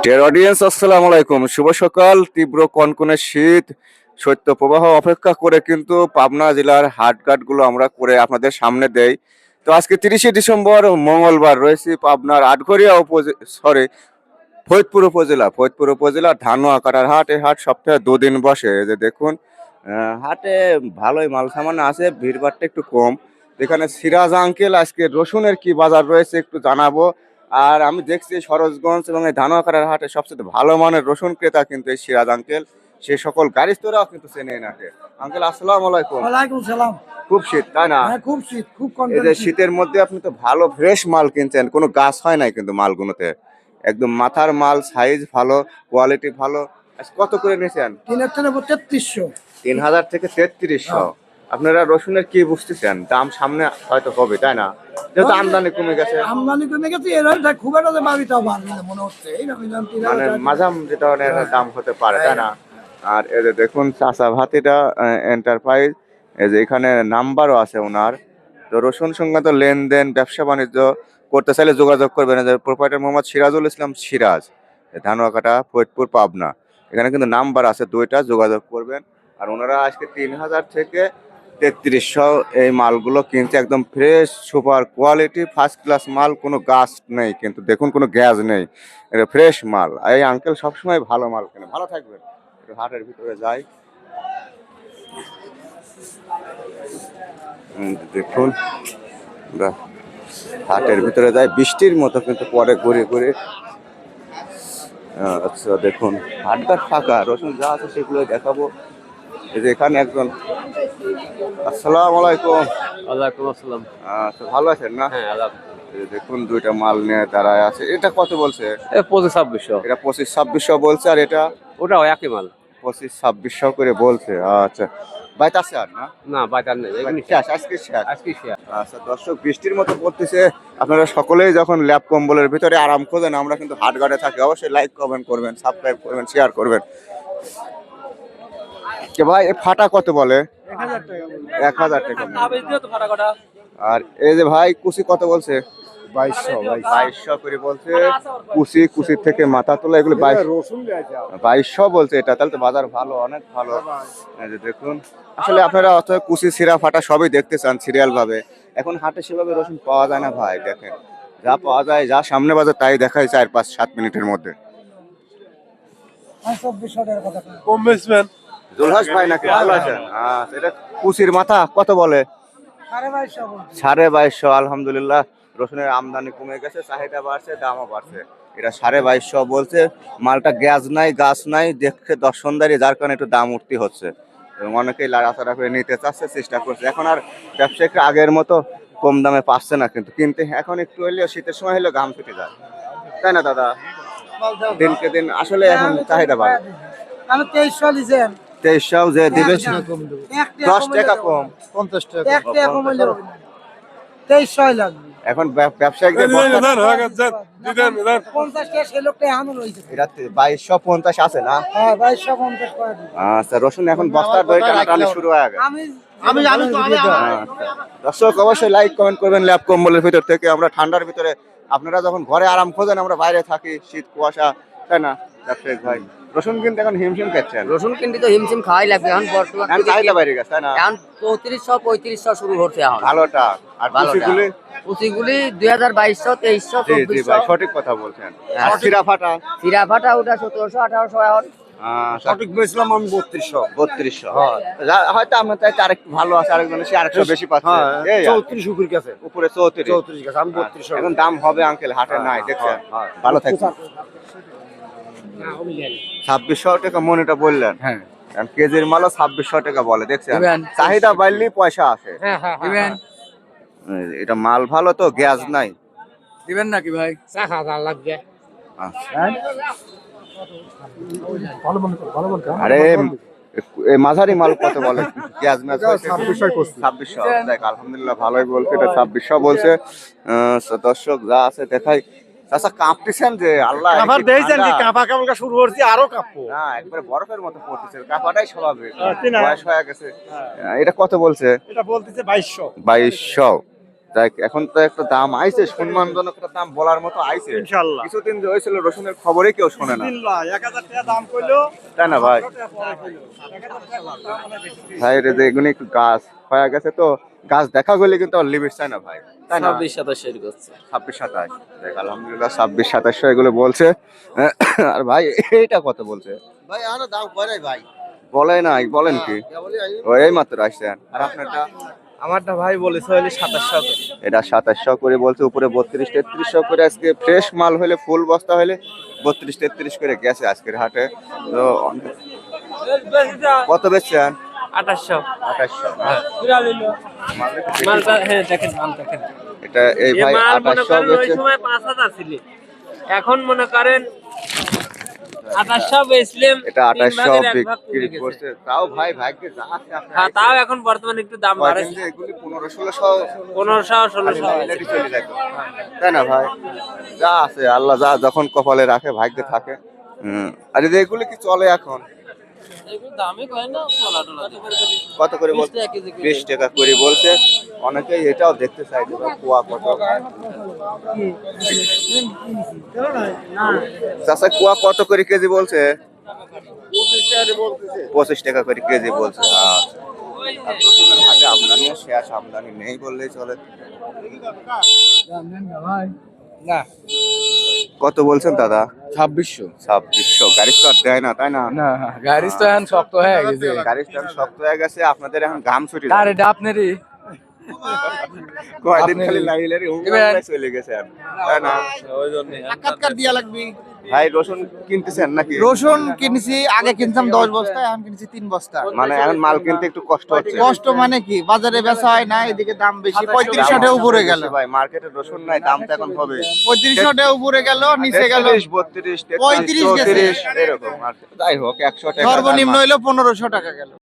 Dear audience, আসসালামু আলাইকুম। শুভ সকাল। তীব্র কনকনে শীত, শৈত্য প্রবাহ অপেক্ষা করে কিন্তু পাবনা জেলার হাটঘাটগুলো আমরা করে আপনাদের সামনে দেই। তো আজকে 30শে ডিসেম্বর মঙ্গলবার, রয়েছি পাবনার আটঘরিয়া ফরিদপুর উপজেলা ধানুয়াকাটার হাট। এই হাট সপ্তাহে 2 দিন বসে। এই যে দেখুন, হাটে ভালোই মাল সামান আছে, ভিড়ভাড়টা একটু কম। এখানে সিরাজ আঙ্কেল আজকে রসুনের কি বাজার রয়েছে একটু জানাবো। আর আমি দেখছি সরোজগঞ্জ এবং এই ধানুয়াকাটার হাটে সবচেয়ে ভালো মানের রসুন ক্রেতা কিন্তু এই সিরাজ আঙ্কেল। সে সকল গাড়িস্তরাও কিন্তু চেনে এনাকে। আঙ্কেল আসসালামু আলাইকুম। ওয়ালাইকুম সালাম। খুব শীত তাই না? হ্যাঁ, খুব শীত, খুব এই যে কনকনে শীত। শীতের মধ্যে আপনি তো ভালো ফ্রেশ মাল কিনছেন, কোনো গাছ হয় নাই কিন্তু মালগুলোতে একদম মাথার মাল, সাইজ ভালো, কোয়ালিটি ভালো। আজ কত করে নিয়েছেন? 3,000 3,000 থেকে 3300। আপনারা রসুনের কি বুঝতেছেন? দাম সামনে হয়তো হবে তাই না, যেহেতু আমদানি কমে গেছে। আমদানি কমে গেছে, এর খুব একটা যে বাড়িটাও বাড়বে না মনে হচ্ছে। এই রমজান মানে মাঝাম যেটা দাম হতে পারে তাই না। আর এই যে দেখুন চাচা ভাতিটা এন্টারপ্রাইজ, এই যে এখানে নাম্বারও আছে ওনার। তো রসুন সংক্রান্ত লেনদেন, ব্যবসা বাণিজ্য করতে চাইলে যোগাযোগ করবেন। প্রোপাইটার মোহাম্মদ সিরাজুল ইসলাম সিরাজ, ধানুয়াকাটা, ফরিদপুর, পাবনা। এখানে কিন্তু নাম্বার আছে 2টা, যোগাযোগ করবেন। আর ওনারা আজকে 3,000 থেকে 3300 এই মালগুলো কিনছে, একদম fresh, super quality, first class মাল। কোনো গাছ নেই কিন্তু, দেখুন কোনো গ্যাস নেই, এটা ফ্রেশ মাল। এই আঙ্কেল সবসময় ভালো মাল কেনে। ভালো থাকবেন। একটু হাটের ভিতরে যাই। দেখুন বাহ, হাটের ভিতরে যাই, বৃষ্টির মতো কিন্তু পরে ঘুরে ঘুরে। আচ্ছা দেখুন, হাটঘাট ফাঁকা, রসুন যা আছে সেগুলো দেখাবো। এই যে এখানে একজন, আসসালামু আলাইকুম। ওয়ালাইকুম আসসালাম। আচ্ছা, ভালো আছেন না? হ্যাঁ, এই যে দেখুন 2টা মাল নিয়ে দাঁড়ায় আছে। এটা কত বলছে? 25-2600। এটা 25-2600 বলছে, আর এটা ওটাও একই মাল। 25-2600 করে বলছে। আচ্ছা, বাইত আছে আর না? না, বাজার নেই, এগুলি শেষ, আজকে শেষ। আজকে শেয়ার। আচ্ছা দর্শক, বৃষ্টির মতো পড়তেছে। আপনারা সকলেই যখন ল্যাপ কম্বলের ভিতরে আরাম খোঁজেন, আমরা কিন্তু হাটঘাটে থাকি। অবশ্যই লাইক কমেন্ট করবেন, সাবস্ক্রাইব করবেন, শেয়ার করবেন। কে ভাই, এ ফাটা কত বলে? 1,000 টাকা। আর এই যে ভাই কুচি কত বলছে? 2200 করে বলছে। কুচির থেকে মাথা তোলা এগুলো 2200 বলছে। এটা তাহলে তো বাজার ভালো, অনেক ভালো। এই যে দেখুন, আসলে আপনারা অত কুচি, ছিঁড়া ফাটা সবই দেখতে চান সিরিয়াল ভাবে। এখন হাটে সেভাবে রসুন পাওয়া যায় না ভাই। দেখেন, যা পাওয়া যায়, যা সামনে বাজার তাই দেখায় 4-5-7 মিনিটের মধ্যে। কম বেচবেন। জুলহাস ভাই নাকি? ভালো আছেন? এটা কুচির মাথা কত বলে? 2250। আলহামদুলিল্লাহ, রসুনের আমদানি কমে গেছে, চাহিদা বাড়ছে, দামও বাড়ছে। এটা 2250 বলছে। মালটা গ্যাস নাই, গাছ নাই, দেখে দর্শনদারি, যার কারণে একটু দাম উঠতি হচ্ছে এবং অনেকেই লাড়াচাড়া করে নিতে চাচ্ছে, চেষ্টা করছে। এখন আর ব্যবসায়িকরা আগের মতো কম দামে পাচ্ছে না কিন্তু কিনতে। এখন একটু হলেও শীতের সময় হলেও ঘাম ফেটে যায়, তাই না দাদা? দিনকে দিন আসলে এখন চাহিদা বাড়ে। আমি 2300 লিছেন। 2300 যে দিবে, 10 টাকা কম। 50 টাকা। 1 টাকা কম হইলো 2300 লাগবে। এখন ব্যবসায়িকদের 50 টাকা সে লোকটা এমন হইছে। এটা 2250 আছে না? হ্যাঁ, 2250 করে দিন। আচ্ছা, রসুন এখন বস্তার দরে টানাটানি শুরু হয়ে গেছে। আমি দর্শক অবশ্যই লাইক কমেন্ট করবেন। ল্যাপ কম্বলের ভিতর থেকে আমরা ঠান্ডার ভিতরে, আপনারা যখন ঘরে আরাম খোঁজেন, আমরা বাইরে থাকি, শীত কুয়াশা, তাই না ব্যবসায়িক ভাই? রসুন কিন্তু এখন হিমশিম খাচ্ছেন। রসুন কিনতে তো হিমশিম খাওয়াই লাগবে এখন বর্তমান। এখন চাহিদা বাইরে গেছে, তাই না? এখন 3400-3500 শুরু হচ্ছে এখন। ভালোটা। আর কুচিগুলি? কুচিগুলি 2200, 2300, জি জি ভাই, 2400। সঠিক কথা বলছেন। আর চিরা ফাটা? চিরা ফাটা ওটা 1700, 1800 এখন। সঠিক বলেছিলাম আমি 3200। হয়তো আমার তাই আরেকটু ভালো আছে, আরেকজন সে আরেকটু বেশি পাচ্ছে। 34 উপরে গেছে। উপরে 34। 34 গেছে, আমি 3200। এখন দাম হবে আঙ্কেল, হাটে নাই, দেখছেন? ভালো থাকবেন। 2600 টাকা মন, এটা বললেন? হ্যাঁ, কেজির মালও 2600 টাকা বলে, দেখছেন? দিবেন। চাহিদা বাড়লেই পয়সা আসে। দিবেন এটা মাল ভালো তো, গ্যাস নাই। দিবেন নাকি ভাই? 4000 লাগবে। আচ্ছা। ভালো বল। আরে এই মাঝারি মাল কত বলে? গ্যাস ম্যাচ 2600 করছি। 2600। দেখ আলহামদুলিল্লাহ ভালোই বলছে, এটা 2600 বলছে। দর্শক যা আছে দেখাই। আচ্ছা, কাঁপতেছেন যে? আল্লাহ, কাঁপা দেইছেন কি? কাঁপা কেমন শুরু করছি, আরো কাঁপবো না, একবারে বরফের মতো পড়তেছে। কাঁপাটাই স্বাভাবিক, কি না? বয়স হয়ে গেছে। এটা কত বলছে? এটা বলতেছে 2200। 2200। যাই এখন তো একটা দাম আইছে, সম্মানজনক একটা দাম বলার মতো আইছে। ইনশাআল্লাহ। কিছুদিন যে হয়েছিল রসুনের খবরে কেউ শোনে না, 1000 টাকা দাম কইলো, তাই না ভাই? ভাই রে যে এগুলো একটু গাছ হয়ে গেছে তো, গাছ দেখা গেলে কিন্তু আর লিমিট চাই না ভাই, তাই না? 26-27 করছে। 26-27 দেখ আলহামদুলিল্লাহ 26-27 এগুলো বলছে। আর ভাই এইটা কত বলছে? ভাই আনো দাম করে ভাই। বলে নাই, বলেন কি? ও এই মাত্র আসছেন। আর আপনারটা? আমারটা ভাই বলেছে হইলে 2700 করে। এটা 2700 করে বলছে, উপরে 32-3300 করে। আজকে ফ্রেশ মাল হলে ফুল বস্তা হলে 32-33 করে গেছে আজকের হাটে। তো কত বেচছেন? 2800। 2800 না? মাল একটু বেশি। মালটা হ্যাঁ দেখেন, মাল দেখেন। এটা এই ভাই 2800 বেচছে। 5000 ছিল, এখন মনে করেন 2800 বেচলাম। এটা 2800 বিক্রি করছে। তাও ভাই ভাগ্যে যা আছে আপনার। হ্যাঁ, তাও এখন বর্তমানে একটু দাম বাড়ছে। কিন্তু এগুলি 1500-1600 1500-1600 মিলাটি চলে যায়। তাই না ভাই? যা আছে আল্লাহ যা যখন কপালে রাখে ভাগ্যে থাকে। আর এই যে এগুলি কি চলে এখন? এগুলো দামই কয় না, তোলা টোলা কত করে বলছে? 20 টাকা করে বলছে। অনেকেই এটাও দেখতে চাই যে ভাই কুয়া কত। চাচা কুয়া কত করে কেজি বলছে? 25 টাকা করে কেজি বলছে। আচ্ছা। আর রসুনের হাটে আমদানিও শেষ, আমদানি নেই বললেই চলে। না, কত বলছেন দাদা? 2600। 2600। গাড়ি তো আর দেয় না, তাই না? না, গাড়ি তো এখন শক্ত হয়ে গেছে। গাড়ি স্ট্যান্ড শক্ত হয়ে গেছে, আপনাদের এখন ঘাম ছুটি আর এটা আপনারই। কয়দিন আপনি- খালি লাইলারি চলে গেছে আর, তাই না? সাক্ষাৎকার দিয়া লাগবে। ভাই রসুন কিনতেছেন নাকি? রসুন কিনছি, আগে কিনতাম 10 বস্তা, এখন কিনছি 3 বস্তা। মানে এখন মাল কিনতে একটু কষ্ট হচ্ছে। কষ্ট মানে কি, বাজারে বেচা হয় না, এদিকে দাম বেশি। 3500 টাকা উপরে গেল, ভাই মার্কেটে রসুন নাই, দাম তো এখন হবে 3500 টাকা উপরে গেল, নিচে গেল 32, 33, 35 গেছে। 34 এরকম। আর যাই হোক 100 টাকা সর্বনিম্ন হইলো 1500 টাকা গেল।